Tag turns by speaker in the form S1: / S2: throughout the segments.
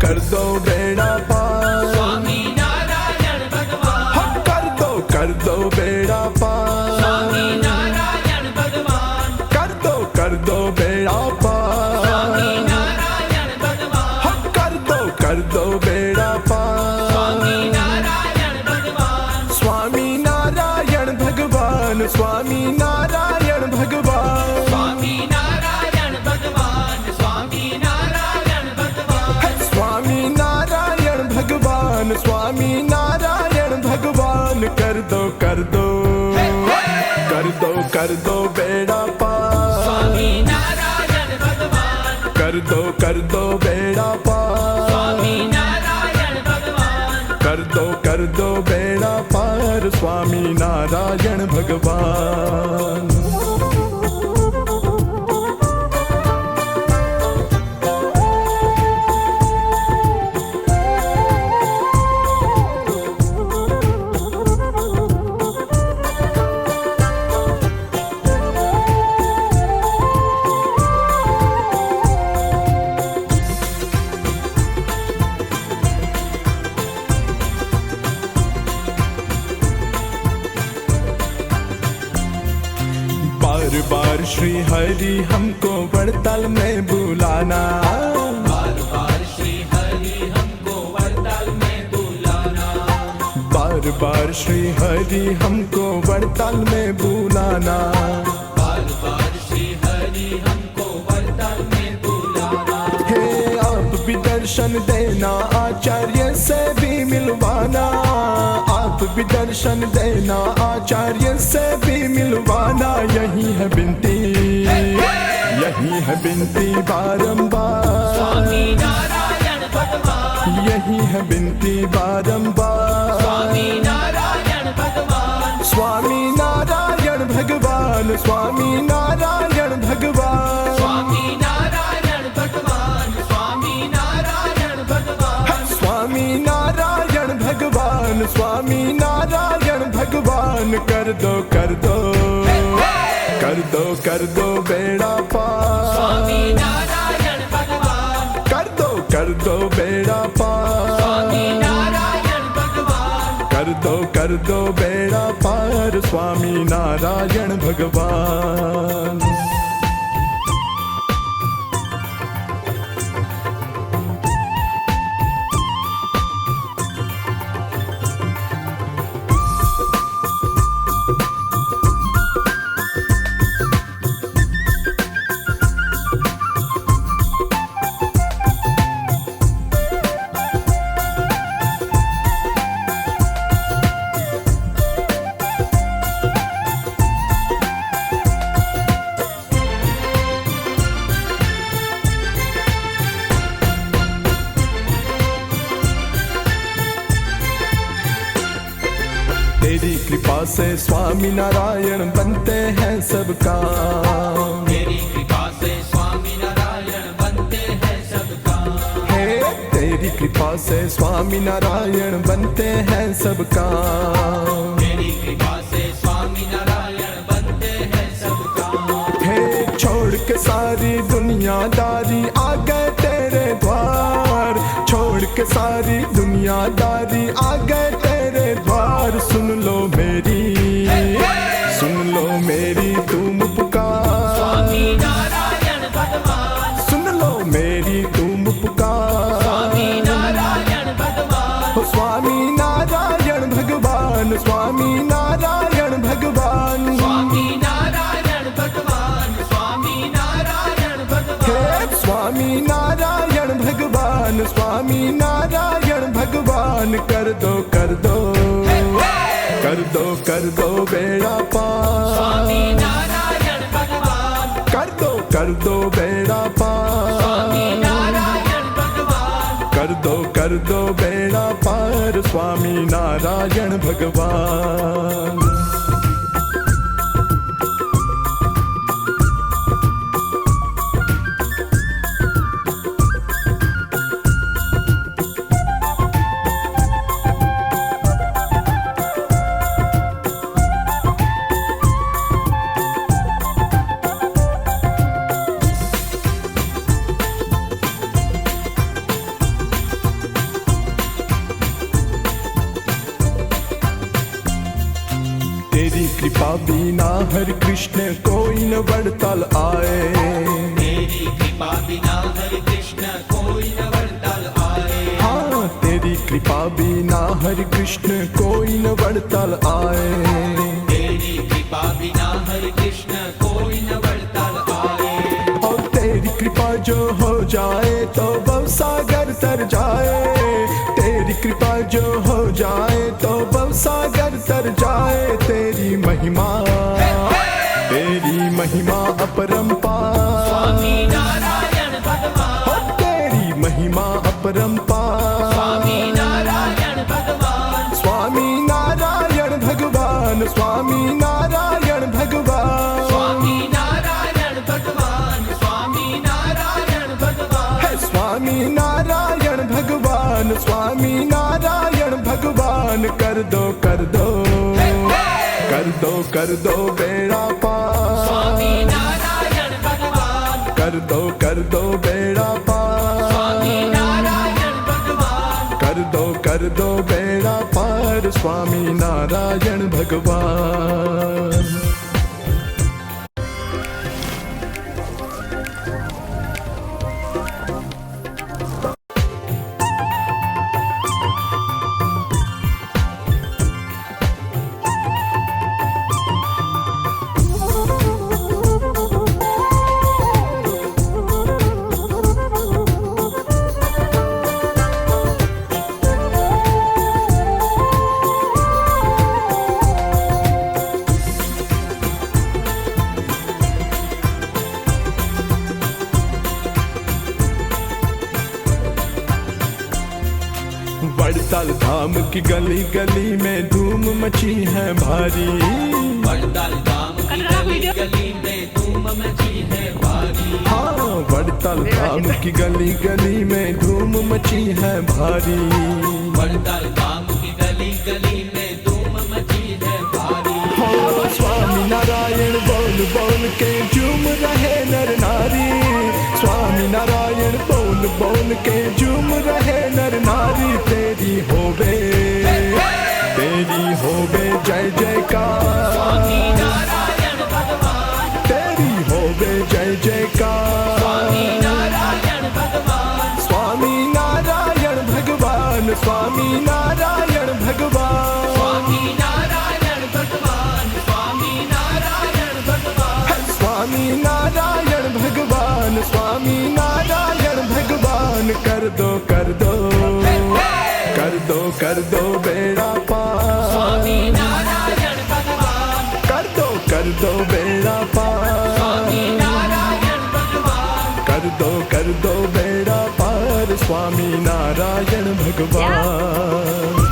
S1: कर दो बेड़ा पार
S2: स्वामी नारायण भगवान।
S1: कर दो बेड़ा पार
S2: स्वामी नारायण भगवान।
S1: कर दो बेड़ा पार
S2: स्वामी नारायण भगवान।
S1: कर दो बेड़ा पार
S2: स्वामी नारायण भगवान।
S1: स्वामी नारायण भगवान स्वामी नारायण भगवान
S2: स्वामी नारायण भगवान। स्वामी नारायण भगवान।
S1: स्वामी नारायण भगवान स्वामी नारायण भगवान कर दो बेड़ा पार
S2: स्वामी नारायण भगवान।
S1: कर दो बेड़ा पार
S2: स्वामी नारायण भगवान।
S1: कर दो बेड़ा पार स्वामी नारायण भगवान। बार बार श्री हरि हमको वड़ताल में बुलाना।
S2: बार बार श्री हरि हमको वड़ताल में बुलाना।
S1: बार बार श्री हरि हमको वड़ताल में बुलाना।
S2: बार बार श्री हरि हमको वड़ताल में बुलाना।
S1: हे आप भी दर्शन देना आचार्य से भी मिलवाना। आप भी दर्शन देना आचार्य से भी मिलवाना। यही है बिनती बारंबार।
S2: स्वामी नारायण भगवान।
S1: यही है बिनती बारंबार।
S2: स्वामी नारायण भगवान।
S1: स्वामी नारायण भगवान स्वामी नारायण भगवान।
S2: स्वामी नारायण भगवान। स्वामी नारायण भगवान।
S1: स्वामी नारायण भगवान स्वामी नारायण भगवान कर दो बेड़ा पार।
S2: स्वामी नारायण भगवान।
S1: कर दो बेड़ा पार।
S2: स्वामी नारायण भगवान।
S1: कर दो बेड़ा पार स्वामी नारायण भगवान। तेरी कृपा से स्वामी नारायण बनते हैं सब काम।
S2: तेरी कृपा से स्वामी नारायण बनते हैं सब काम।
S1: हे तेरी कृपा से स्वामी नारायण बनते हैं सब काम।
S2: तेरी कृपा से स्वामी नारायण बनते हैं सब काम।
S1: हे छोड़ के सारी दुनियादारी आ गए तेरे द्वार। छोड़ के सारी दुनियादारी आ गए तेरे द्वार। सुन लो मेरी तुम पुकार।
S2: स्वामी नारायण भगवान।
S1: सुन लो मेरी तुम पुकार।
S2: स्वामी नारायण भगवान।
S1: स्वामी नारायण भगवान स्वामी नारायण भगवान।
S2: स्वामी नारायण भगवान। स्वामी नारायण भगवान।
S1: स्वामी नारायण भगवान स्वामी नारायण भगवान कर दो कर दो बेड़ा पार,
S2: स्वामी नारायण भगवान,
S1: कर दो बेड़ा पार,
S2: स्वामी नारायण भगवान,
S1: कर दो बेड़ा पार, स्वामी नारायण भगवान। तेरी कृपा बिना हरे कृष्ण कोई न वड़ताल आए,
S2: तेरी कृपा बिना हरे कृष्ण कोई न वड़ताल आए,
S1: हाँ तेरी कृपा बिना हरे कृष्ण कोई न वड़ताल आए,
S2: तेरी कृपा बिना हरे कृष्ण कोई न वड़ताल आए,
S1: और तेरी कृपा जो हो जाए तो भवसागर तर जाए, तेरी कृपा जो हो जाए तो भवसागर तर जाए। तेरी महिमा अपरंपार,
S2: स्वामी नारायण भगवान,
S1: तेरी महिमा अपरंपार,
S2: स्वामी नारायण भगवान,
S1: स्वामी नारायण भगवान, स्वामी नारायण भगवान,
S2: स्वामी नारायण भगवान, स्वामी नारायण भगवान,
S1: हे स्वामी नारायण भगवान, स्वामी नारायण भगवान। कर दो बेड़ा पार,
S2: स्वामी नारायण भगवान,
S1: कर दो बेड़ा पार,
S2: स्वामी नारायण भगवान,
S1: कर दो बेड़ा पार, स्वामी नारायण भगवान। वड़ताल धाम की गली गली में धूम मची है भारी,
S2: वड़ताल धाम की गली गली में धूम मची है भारी,
S1: हाँ वड़ताल धाम की गली गली में धूम मची है भारी,
S2: वड़ताल धाम की गली गली में धूम मची है भारी,
S1: हो स्वामी नारायण बोल बोल के झूम रहे नर नारी, स्वामी नारायण बोल बोल के झूम रहे नर नारी। तेरी होवे जय जयकार,
S2: स्वामी नारायण भगवान,
S1: तेरी होवे जय जयकार,
S2: स्वामी नारायण भगवान,
S1: स्वामी नारायण भगवान, स्वामी नारायण भगवान,
S2: स्वामी नारायण भगवान, स्वामी नारायण भगवान,
S1: स्वामी नारायण भगवान, स्वामी नारायण भगवान। कर दो बेड़ा पार,
S2: स्वामी नारायण भगवान,
S1: कर दो बेड़ा पार,
S2: स्वामी नारायण भगवान,
S1: कर दो बेड़ा पार, स्वामी नारायण भगवान।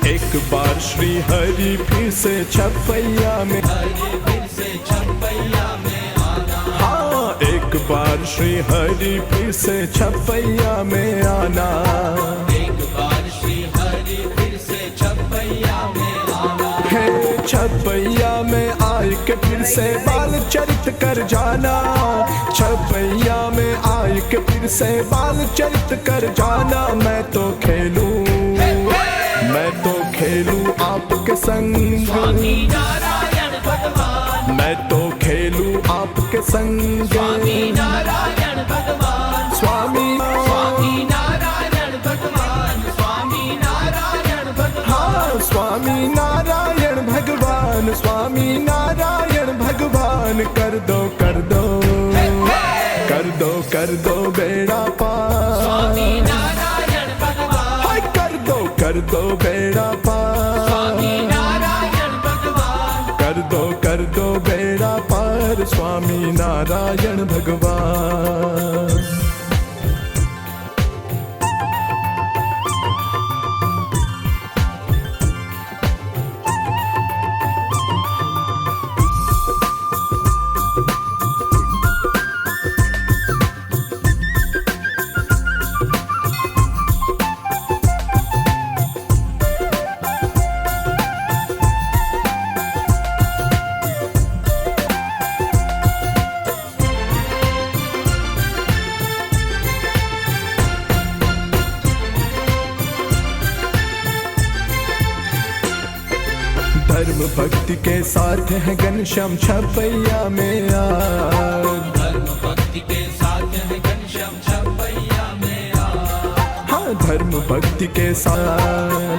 S1: एक बार श्री हरि फिर से छपैया में,
S2: हरि फिर से छपैया में आना,
S1: हाँ एक बार श्री हरि फिर से छपैया में आना,
S2: एक बार श्री हरि फिर से छपैया में आना,
S1: है छपैया में आए के फिर से बाल चरित कर जाना, छपैया में आए के फिर से बाल चरित कर जाना। मैं तो खेलूं आपके संग,
S2: स्वामी नारायण भगवान,
S1: मैं तो खेलूं आपके संग।
S2: स्वामी नारायण भगवान,
S1: स्वामी
S2: स्वामी नारायण भगवान, स्वामी नारायण भगवान,
S1: हाँ स्वामी नारायण भगवान, स्वामी नारायण भगवान, कर दो कर दो कर दो कर दो बेड़ा पार,
S2: स्वामी नारायण भगवान,
S1: हाय कर दो बेड़ा पार,
S2: स्वामी नारायण भगवान,
S1: कर दो बेड़ा पार, स्वामी नारायण भगवान। धर्म भक्ति के साथ है घनश्याम छपैया में यार,
S2: धर्म भक्ति के साथ है घनश्याम छपैया में यार,
S1: हाँ धर्म भक्ति के साथ,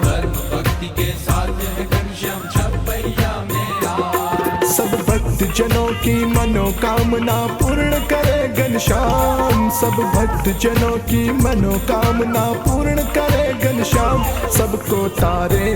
S2: धर्म भक्ति के साथ है घनश्याम छपैया में यार,
S1: सब भक्त जनों की मनोकामना पूर्ण करे घनश्याम, सब भक्त जनों की मनोकामना पूर्ण करे घनश्याम, सबको तारे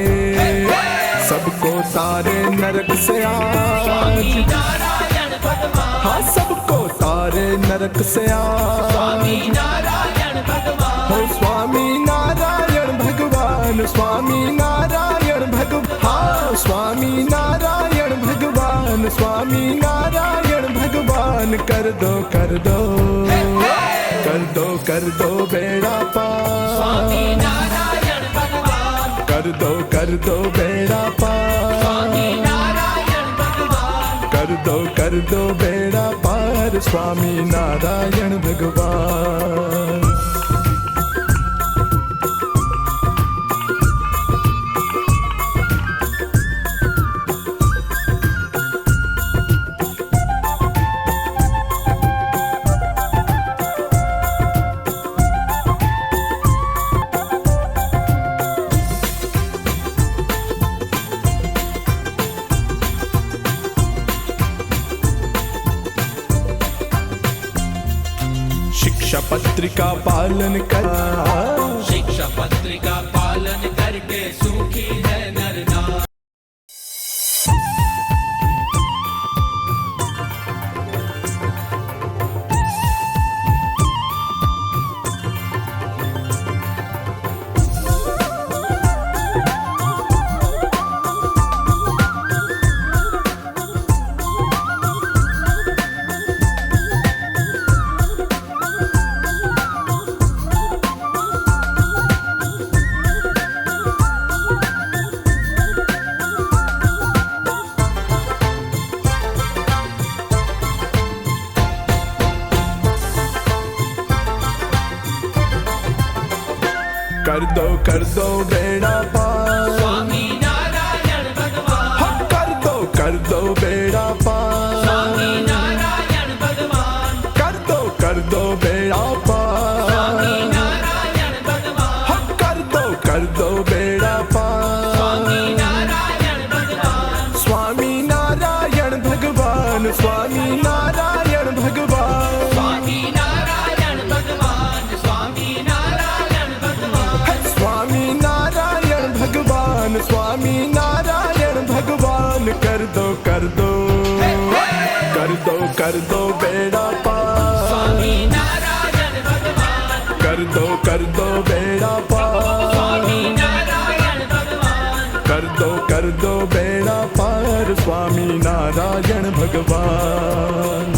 S1: नरक से आज,
S2: स्वामी नारायण भगवान,
S1: हाँ सबको तारे नरक से आज,
S2: स्वामी नारायण भगवान,
S1: हो स्वामी नारायण भगवान, स्वामी नारायण भगवान, हाँ स्वामी नारायण भगवान, स्वामी नारायण भगवान, कर दो कर दो बेड़ा पार,
S2: स्वामी नारायण भगवान,
S1: कर दो बेड़ा पार,
S2: स्वामी नारायण भगवान,
S1: कर दो बेड़ा पार, स्वामी नारायण भगवान। शिक्षा पत्रिका पालन कर,
S2: शिक्षा पत्रिका पालन करके सुखी है नर नारी। कर दो बेड़ा पार, स्वामी नारायण भगवान,
S1: हाँ कर दो बेड़ा पार,
S2: स्वामी नारायण भगवान,
S1: कर दो बेड़ा पार,
S2: स्वामी नारायण भगवान,
S1: हाँ कर दो बेड़ा पार,
S2: स्वामी नारायण भगवान,
S1: स्वामी नारायण भगवान, स्वामी नारायण भगवान,
S2: स्वामी नारायण भगवान, स्वामी नारायण भगवान,
S1: स्वामी नारायण भगवान, स्वामी नारायण भगवान, कर दो बेड़ा पार,
S2: स्वामी नारायण भगवान,
S1: कर दो बेड़ा पार,
S2: स्वामी नारायण भगवान,
S1: कर दो बेड़ा पार, स्वामी नारायण भगवान।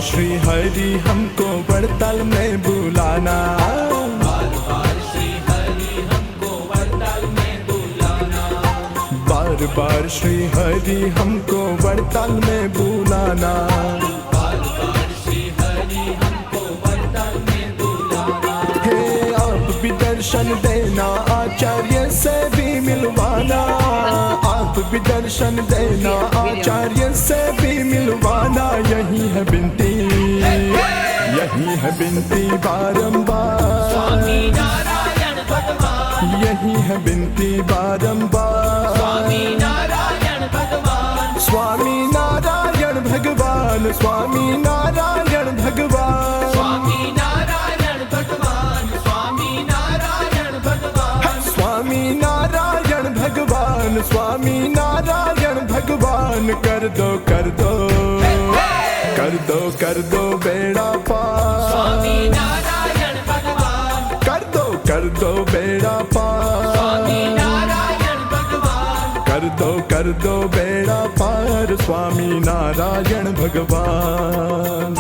S1: श्री हरि हमको वड़ताल में बुलाना,
S2: बार बार श्री हरि हमको वरदाल में बुलाना,
S1: बार बार श्री हरि हमको वड़ताल में बुलाना।
S2: बार बार श्री हरि हमको वरदाल में बुलाना।
S1: हे आप भी दर्शन देना, आचार्य से भी मिलवाना, आप भी दर्शन देना, आचार्य से भी मिलवाना। यही है बिनती, यही है बिनती बारंबार,
S2: स्वामी नारायण भगवान,
S1: यही है बिनती बारंबार।
S2: स्वामी नारायण भगवान,
S1: स्वामी नारायण भगवान, स्वामी नारायण भगवान,
S2: स्वामी नारायण भगवान, स्वामी नारायण भगवान,
S1: स्वामी नारायण भगवान, स्वामी नारायण भगवान। कर दो कर दो, कर दो कर दो बेड़ा पार,
S2: स्वामी नारायण भगवान,
S1: कर दो बेड़ा पार,
S2: स्वामी नारायण भगवान,
S1: कर दो बेड़ा पार, स्वामी नारायण भगवान।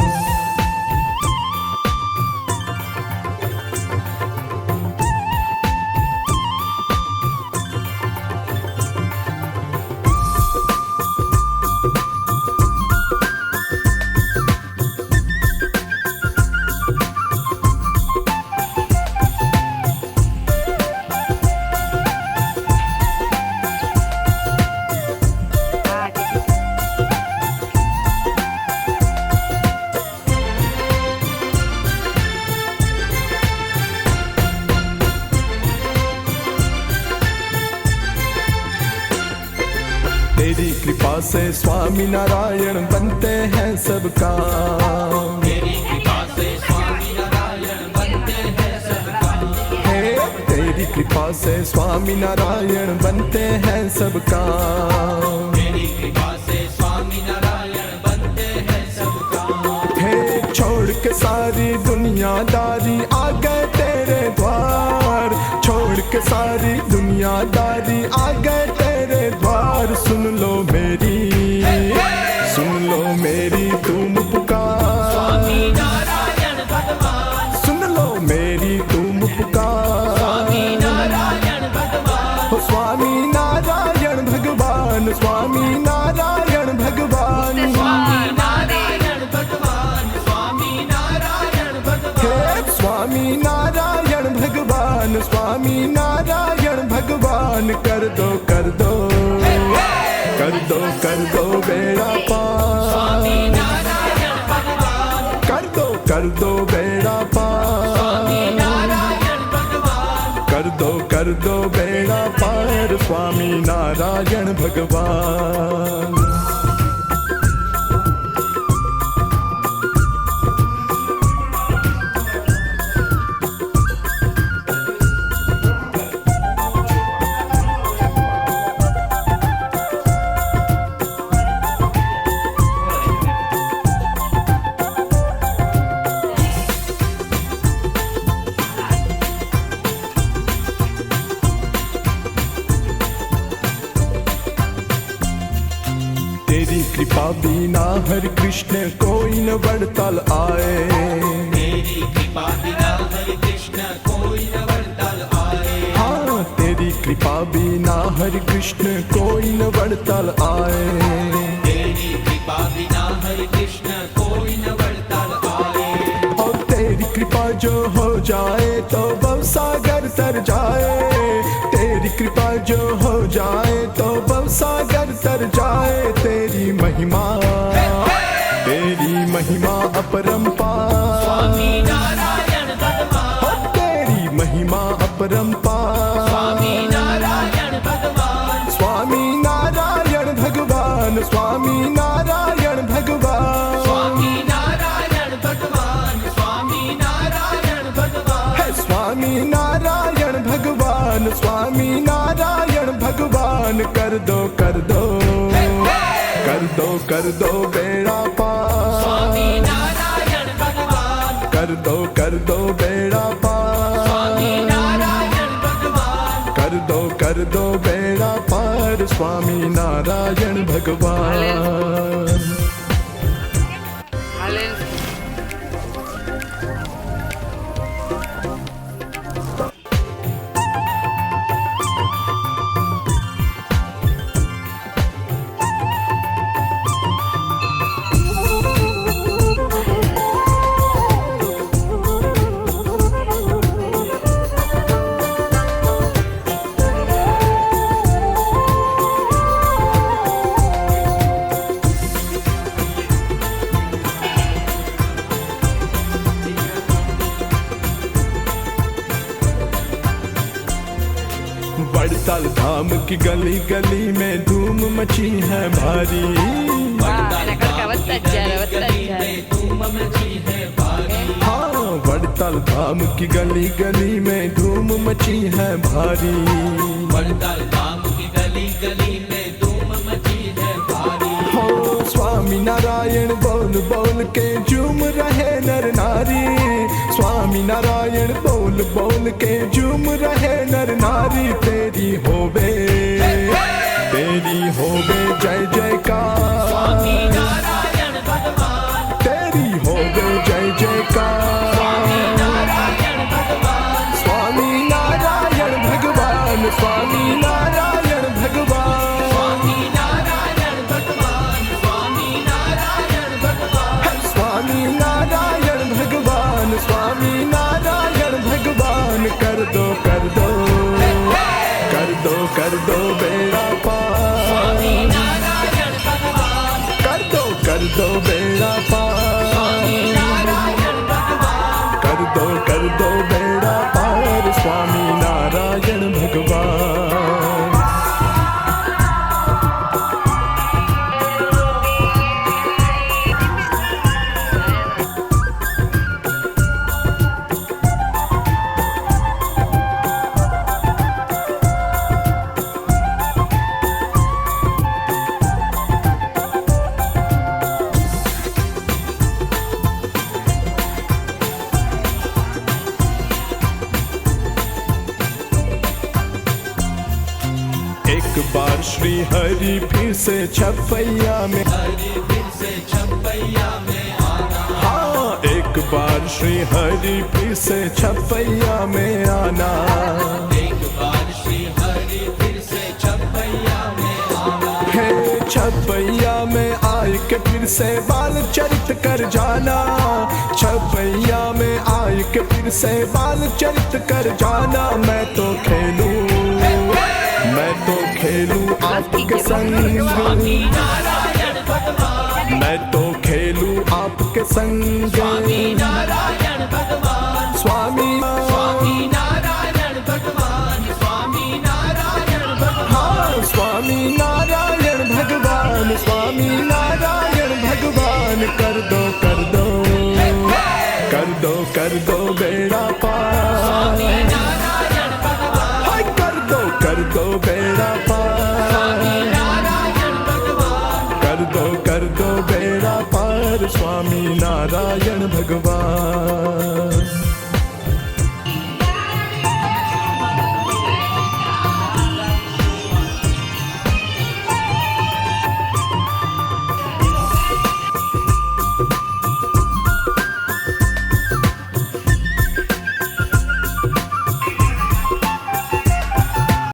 S1: तेरी कृपा से स्वामी नारायण बनते हैं सब काम,
S2: तेरी कृपा से स्वामी नारायण बनते हैं सब काम,
S1: हे तेरी कृपा से स्वामी नारायण बनते हैं सब काम,
S2: तेरी कृपा से स्वामी नारायण बनते हैं सब काम।
S1: हे छोड़ के सारी दुनियादारी आ गए तेरे द्वार, छोड़ के सारी दुनियादारी आ गए तेरे द्वार। सुन लो मेरी, सुन लो मेरी तुम पुकार,
S2: स्वामी नारायण भगवान,
S1: सुन लो मेरी तुम पुकार।
S2: स्वामी नारायण भगवान,
S1: ओ स्वामी नारायण भगवान, स्वामी नारायण भगवान,
S2: स्वामी नारायण भगवान, स्वामी नारायण भगवान,
S1: हे स्वामी नारायण भगवान, स्वामी नारायण भगवान। कर दो कर दो, कर दो बेड़ा पार,
S2: स्वामी नारायण भगवान,
S1: कर दो बेड़ा पार,
S2: स्वामी नारायण भगवान,
S1: कर दो बेड़ा पार, स्वामी नारायण भगवान। तेरी कृपा बिना हरे कृष्ण कोई न वड़ताल आए,
S2: तेरी कृपा बिना हरे कृष्ण कोई न वरदाल आए,
S1: हाँ तेरी कृपा बिना हरे कृष्ण कोई न वड़ताल आए।
S2: तेरी कृपा बिना हरे कृष्ण कोई न वरदाल आए,
S1: और तेरी कृपा जो हो जाए तो भवसागर तर जाए, तेरी कृपा जो हो जाए तो भवसागर तर जाए। तेरी महिमा अपरंपार,
S2: स्वामी नारायण भगवान,
S1: तेरी महिमा अपरंपार,
S2: स्वामी नारायण भगवान,
S1: स्वामी नारायण भगवान, स्वामी नारायण भगवान,
S2: स्वामी नारायण भगवान, स्वामी नारायण भगवान,
S1: हे स्वामी नारायण भगवान, स्वामी नारायण भगवान। कर दो कर दो बेड़ा पार,
S2: स्वामी नारायण भगवान,
S1: कर दो बेड़ा पार,
S2: स्वामी नारायण भगवान,
S1: कर दो बेड़ा पार, स्वामी नारायण भगवान।
S3: Hallelujah.
S1: की गली गली में धूम मची है भारी।
S2: धूम मची है भारी।
S1: हाँ, वड़ताल धाम की गली गली में धूम मची है भारी।
S2: वड़ताल धाम की गली गली में धूम मची है भारी।
S1: हो स्वामी नारायण बोल बोल के झूम रहे नर नारी। स्वामी नारायण बोल बोल के झूम रहे नर नारी। तेरी होवे जय जयकार।
S2: स्वामी नारायण भगवान।
S1: तेरी होवे जय जयकार।
S2: स्वामी नारायण भगवान।
S1: स्वामी नारायण भगवान। स्वामी नारायण भगवान।
S2: स्वामी नारायण भगवान। स्वामी नारायण भगवान।
S1: स्वामी नारायण भगवान। स्वामी नारायण भगवान। कर दो बेड़ा पार।
S2: स्वामी नारायण भगवान।
S1: कर दो बेड़ा पार।
S2: स्वामी नारायण भगवान।
S1: कर दो बेड़ा पार। स्वामी नारायण भगवान। एक बार श्री हरि फिर से छपैया में।
S2: हरि फिर से छपैया में आना।
S1: हाँ, एक बार श्री हरि फिर से छपैया में आना।
S2: एक बार श्री हरि फिर से छपैया में आना।
S1: है छपैया में आए के फिर से बाल चरित कर जाना। छपैया में आए के फिर से बाल चरित कर जाना। मैं तो खेलूं आपके संग।
S2: स्वामी नारायण भगवान।
S1: मैं तो खेलूं आपके संग।
S2: स्वामी नारायण भगवान।
S1: स्वामी
S2: नारायण भगवान। स्वामी नारायण भगवान।
S1: हाँ, स्वामी नारायण भगवान। स्वामी नारायण भगवान। कर दो बेड़ा पार।
S2: स्वामी नारायण भगवान।
S1: हाय, कर दो बेड़ा पार।
S2: स्वामी नारायण भगवान।
S1: कर दो बेड़ा पार। स्वामी नारायण भगवान।